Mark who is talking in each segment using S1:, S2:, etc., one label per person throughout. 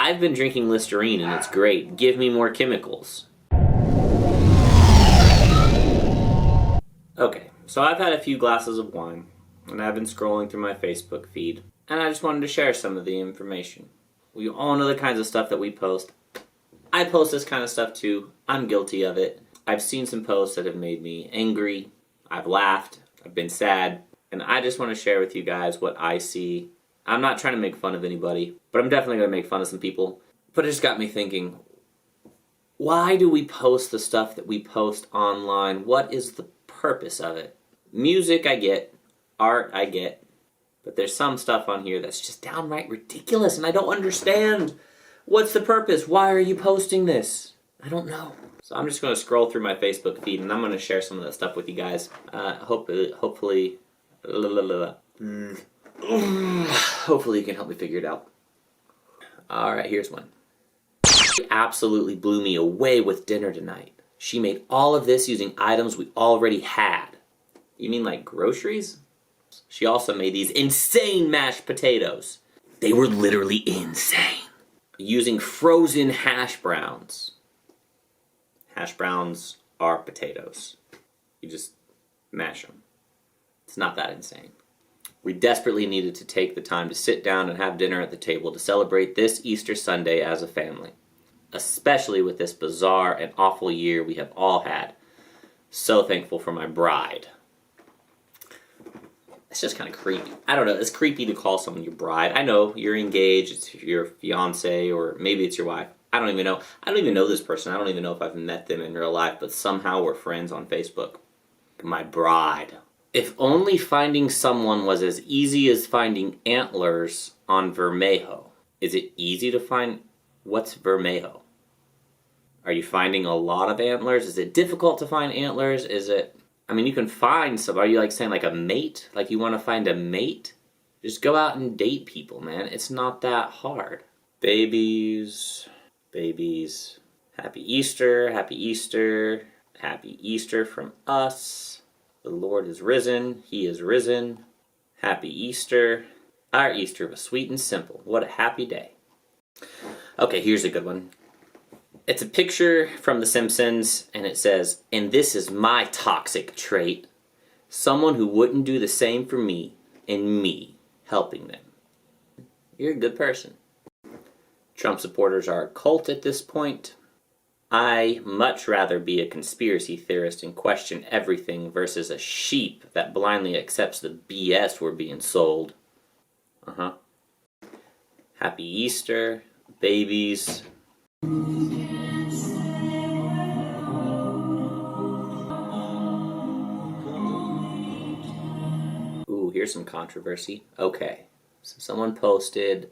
S1: I've been drinking Listerine and it's great. Give me more chemicals. Okay, so I've had a few glasses of wine, and I've been scrolling through my Facebook feed, and I just wanted to share some of the information. We all know the kinds of stuff that we post. I post this kind of stuff too. I'm guilty of it. I've seen some posts that have made me angry. I've laughed. I've been sad. And I just want to share with you guys what I see. I'm not trying to make fun of anybody, but I'm definitely going to make fun of some people. But it just got me thinking, why do we post the stuff that we post online? What is the purpose of it? Music, I get. Art, I get. But there's some stuff on here that's just downright ridiculous, and I don't understand. What's the purpose? Why are you posting this? I don't know. So I'm just going to scroll through my Facebook feed, and I'm going to share some of that stuff with you guys. Hopefully you can help me figure it out. Alright, here's one. She absolutely blew me away with dinner tonight. She made all of this using items we already had. You mean like groceries? She also made these insane mashed potatoes. They were literally insane. Using frozen hash browns. Hash browns are potatoes. You just mash them. It's not that insane. We desperately needed to take the time to sit down and have dinner at the table to celebrate this Easter Sunday as a family. Especially with this bizarre and awful year we have all had. So thankful for my bride. It's just kind of creepy. I don't know, it's creepy to call someone your bride. I know, you're engaged, it's your fiance, or maybe it's your wife. I don't even know. I don't even know this person. I don't even know if I've met them in real life, but somehow we're friends on Facebook. My bride. If only finding someone was as easy as finding antlers on Vermejo. Is it easy to find? What's Vermejo? Are you finding a lot of antlers? Is it difficult to find antlers? Is it... I mean, you can find some... Are you like saying like a mate? Like you want to find a mate? Just go out and date people, man. It's not that hard. Babies... Babies. Happy Easter, happy Easter, happy Easter from us. The Lord is risen, He is risen. Happy Easter. Our Easter was sweet and simple. What a happy day. Okay, here's a good one. It's a picture from The Simpsons, and it says, "And this is my toxic trait. Someone who wouldn't do the same for me, and me helping them." You're a good person. Trump supporters are a cult at this point. I much rather be a conspiracy theorist and question everything versus a sheep that blindly accepts the BS we're being sold. Happy Easter, babies. Ooh, here's some controversy. Okay, so someone posted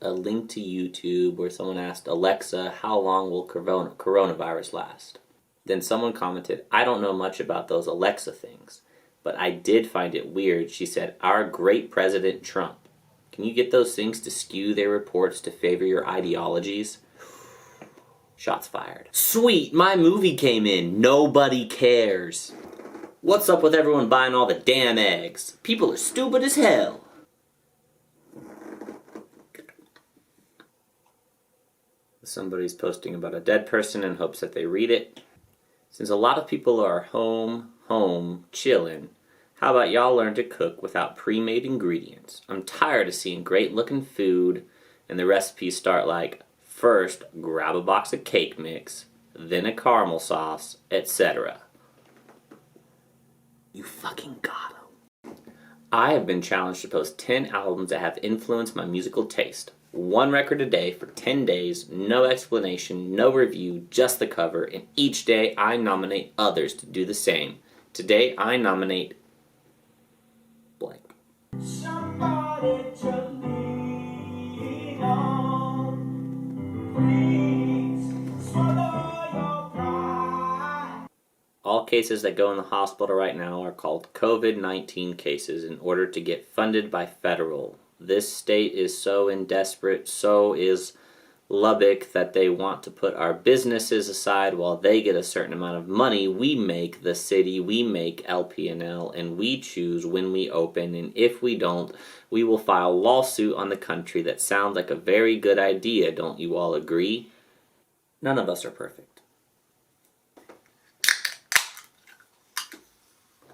S1: a link to YouTube where someone asked Alexa, how long will coronavirus last? Then someone commented, I don't know much about those Alexa things, but I did find it weird. She said, our great President Trump. Can you get those things to skew their reports to favor your ideologies? Shots fired. Sweet, my movie came in. Nobody cares. What's up with everyone buying all the damn eggs? People are stupid as hell. Somebody's posting about a dead person in hopes that they read it. Since a lot of people are home, chillin', how about y'all learn to cook without pre-made ingredients? I'm tired of seeing great-looking food and the recipes start like, first, grab a box of cake mix, then a caramel sauce, etc. You fucking got 'em. I have been challenged to post 10 albums that have influenced my musical taste. 1 record a day for 10 days, no explanation, no review, just the cover, and each day I nominate others to do the same. Today I nominate blank. Somebody to lean on. Please swallow your pride. All cases that go in the hospital right now are called COVID-19 cases in order to get funded by federal. This state is so in desperate, so is Lubbock that they want to put our businesses aside while they get a certain amount of money. We make the city, we make LPNL, and we choose when we open, and if we don't, we will file lawsuit on the country. That sounds like a very good idea, don't you all agree? None of us are perfect.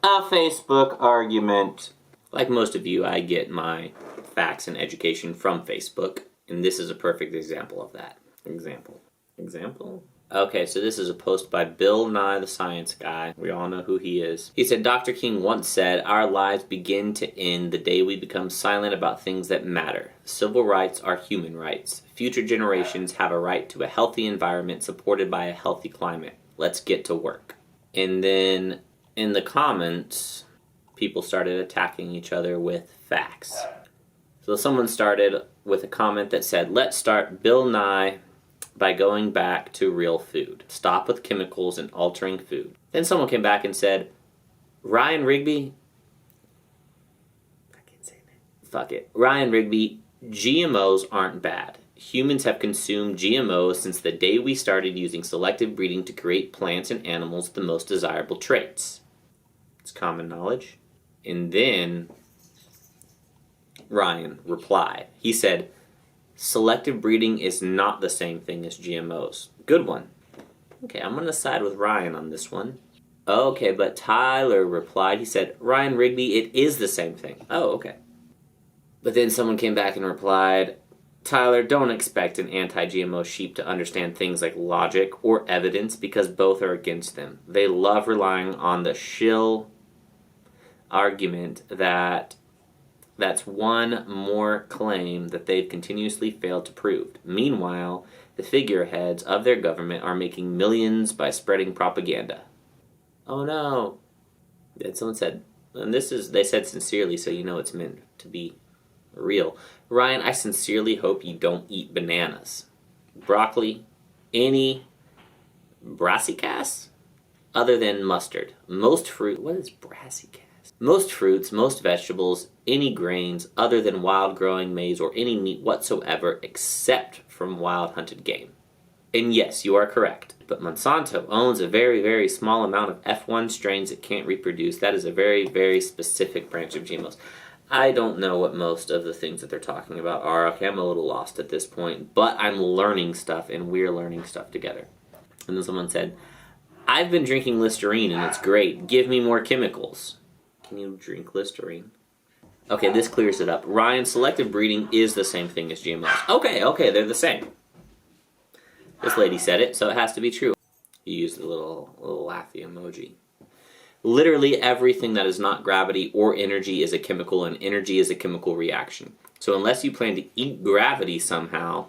S1: A Facebook argument. Like most of you, I get my facts and education from Facebook, and this is a perfect example of that. Example? Okay, so this is a post by Bill Nye the Science Guy. We all know who he is. He said, Dr. King once said, our lives begin to end the day we become silent about things that matter. Civil rights are human rights. Future generations have a right to a healthy environment supported by a healthy climate. Let's get to work. And then in the comments, people started attacking each other with facts. So someone started with a comment that said, let's start Bill Nye by going back to real food. Stop with chemicals and altering food. Then someone came back and said, Ryan Rigby, I can't say that. Fuck it. Ryan Rigby, GMOs aren't bad. Humans have consumed GMOs since the day we started using selective breeding to create plants and animals with the most desirable traits. It's common knowledge. And then Ryan replied. He said, selective breeding is not the same thing as GMOs. Good one. Okay, I'm going to side with Ryan on this one. Okay, but Tyler replied. He said, Ryan Rigby, it is the same thing. Oh, okay. But then someone came back and replied, Tyler, don't expect an anti-GMO sheep to understand things like logic or evidence because both are against them. They love relying on the shill argument that's one more claim that they've continuously failed to prove. Meanwhile, the figureheads of their government are making millions by spreading propaganda. Oh no. And someone said, and they said sincerely, so you know it's meant to be real. Ryan, I sincerely hope you don't eat bananas, broccoli, any brassicas other than mustard. Most fruit, what is brassicas? Most fruits, most vegetables, any grains other than wild-growing maize or any meat whatsoever except from wild-hunted game. And yes, you are correct. But Monsanto owns a very, very small amount of F1 strains it can't reproduce. That is a very, very specific branch of GMOs. I don't know what most of the things that they're talking about are. Okay, I'm a little lost at this point. But I'm learning stuff, and we're learning stuff together. And then someone said, I've been drinking Listerine, and it's great. Give me more chemicals. Can you drink Listerine? Okay, this clears it up. Ryan, selective breeding is the same thing as GMOs. Okay, they're the same. This lady said it, so it has to be true. You used the little laughy emoji. Literally everything that is not gravity or energy is a chemical, and energy is a chemical reaction. So unless you plan to eat gravity somehow,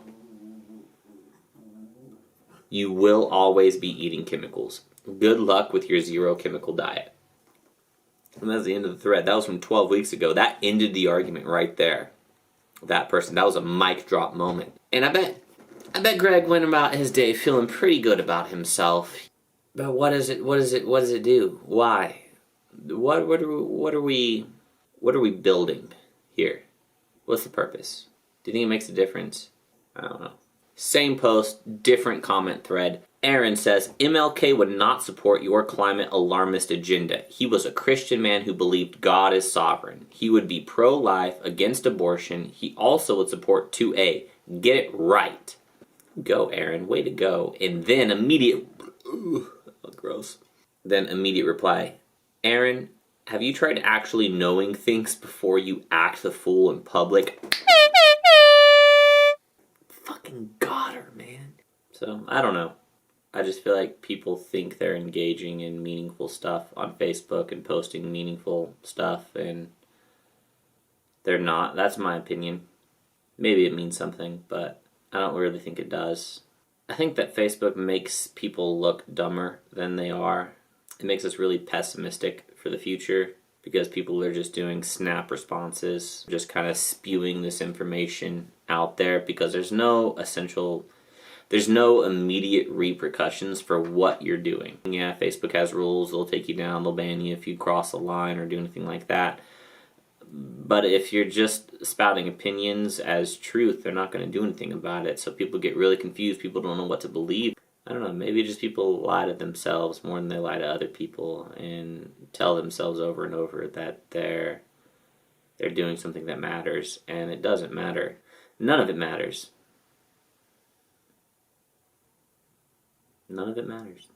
S1: you will always be eating chemicals. Good luck with your zero chemical diet. And that's the end of the thread. That was from 12 weeks ago. That ended the argument right there. That person. That was a mic drop moment. And I bet Greg went about his day feeling pretty good about himself. But what does it do? Why? What are we building here? What's the purpose? Do you think it makes a difference? I don't know. Same post, different comment thread. Aaron says, MLK would not support your climate alarmist agenda. He was a Christian man who believed God is sovereign. He would be pro-life, against abortion. He also would support 2A. Get it right. Go, Aaron. Way to go. And then immediate... Ooh, gross. Then immediate reply. Aaron, have you tried actually knowing things before you act the fool in public? Fucking got her, man. So, I don't know. I just feel like people think they're engaging in meaningful stuff on Facebook and posting meaningful stuff, and they're not. That's my opinion. Maybe it means something, but I don't really think it does. I think that Facebook makes people look dumber than they are. It makes us really pessimistic for the future because people are just doing snap responses, just kind of spewing this information out there because there's no immediate repercussions for what you're doing. Yeah, Facebook has rules, they'll take you down, they'll ban you if you cross a line or do anything like that. But if you're just spouting opinions as truth, they're not going to do anything about it. So people get really confused. People don't know what to believe. I don't know. Maybe just people lie to themselves more than they lie to other people, and tell themselves over and over that they're doing something that matters, and it doesn't matter. None of it matters. None of it matters.